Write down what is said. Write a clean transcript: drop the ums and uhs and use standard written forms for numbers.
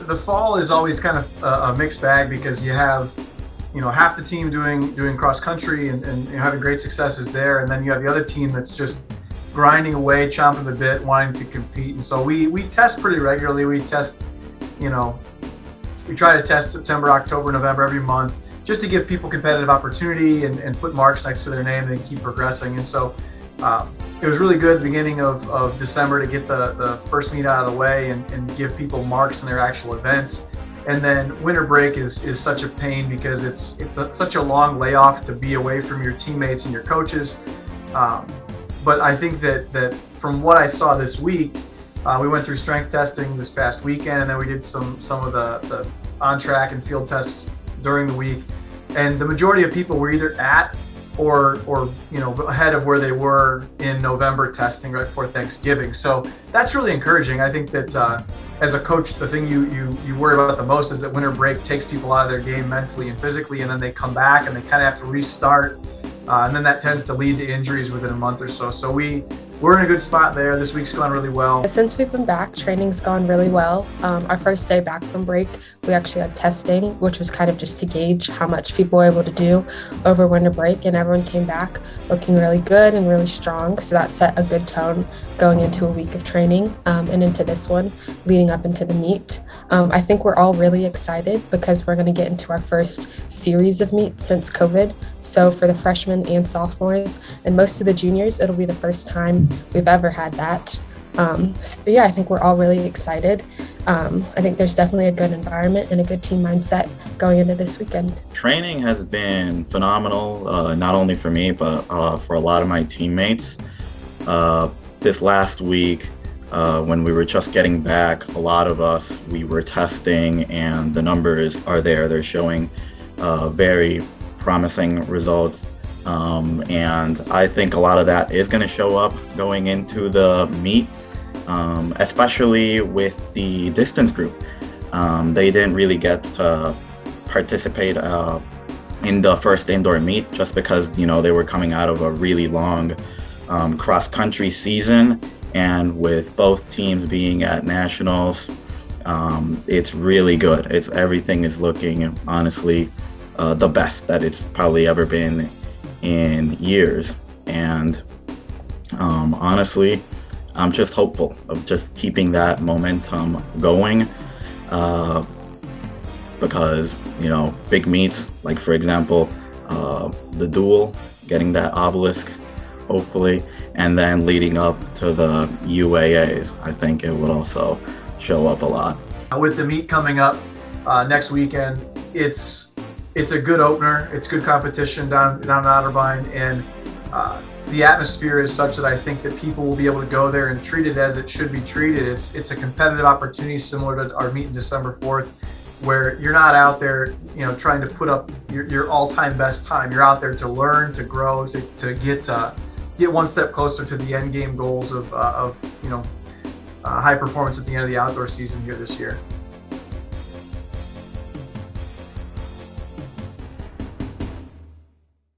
the fall is always kind of a mixed bag because you have, half the team doing cross country and having great successes there, and then you have the other team that's just grinding away, chomping the bit, wanting to compete. And so we test pretty regularly. We test, we try to test September, October, November every month, just to give people competitive opportunity and put marks next to their name and keep progressing. And so it was really good at the beginning of December to get the first meet out of the way and give people marks in their actual events. And then winter break is such a pain because it's such a long layoff to be away from your teammates and your coaches. But I think that from what I saw this week, we went through strength testing this past weekend, and then we did some of the on-track and field tests during the week. And the majority of people were either at or ahead of where they were in November testing right before Thanksgiving. So that's really encouraging. I think that as a coach, the thing you worry about the most is that winter break takes people out of their game mentally and physically, and then they come back and they kind of have to restart. And then that tends to lead to injuries within a month or so. So we're in a good spot there. This week's gone really well. Since we've been back, training's gone really well. Our first day back from break, we actually had testing, which was kind of just to gauge how much people were able to do over winter break, and everyone came back looking really good and really strong. So that set a good tone going into a week of training and into this one, leading up into the meet. I think we're all really excited because we're going to get into our first series of meets since COVID. So for the freshmen and sophomores and most of the juniors, it'll be the first time we've ever had that. So yeah, I think we're all really excited. I think there's definitely a good environment and a good team mindset going into this weekend. Training has been phenomenal, not only for me, but for a lot of my teammates. This last week, when we were just getting back, a lot of us, we were testing, and the numbers are there. They're showing very promising results. And I think a lot of that is going to show up going into the meet, especially with the distance group. They didn't really get to participate in the first indoor meet just because, they were coming out of a really long cross-country season. And with both teams being at nationals, it's really good. Everything is looking, honestly, the best that it's probably ever been in years. And honestly, I'm just hopeful of just keeping that momentum going because, big meets, like for example, the duel, getting that obelisk, hopefully, and then leading up to the UAAs, I think it would also show up a lot. With the meet coming up next weekend, it's a good opener. It's good competition down in Otterbein, and the atmosphere is such that I think that people will be able to go there and treat it as it should be treated. It's a competitive opportunity similar to our meet in December 4th, where you're not out there, trying to put up your all-time best time. You're out there to learn, to grow, to get one step closer to the end game goals of high performance at the end of the outdoor season here this year.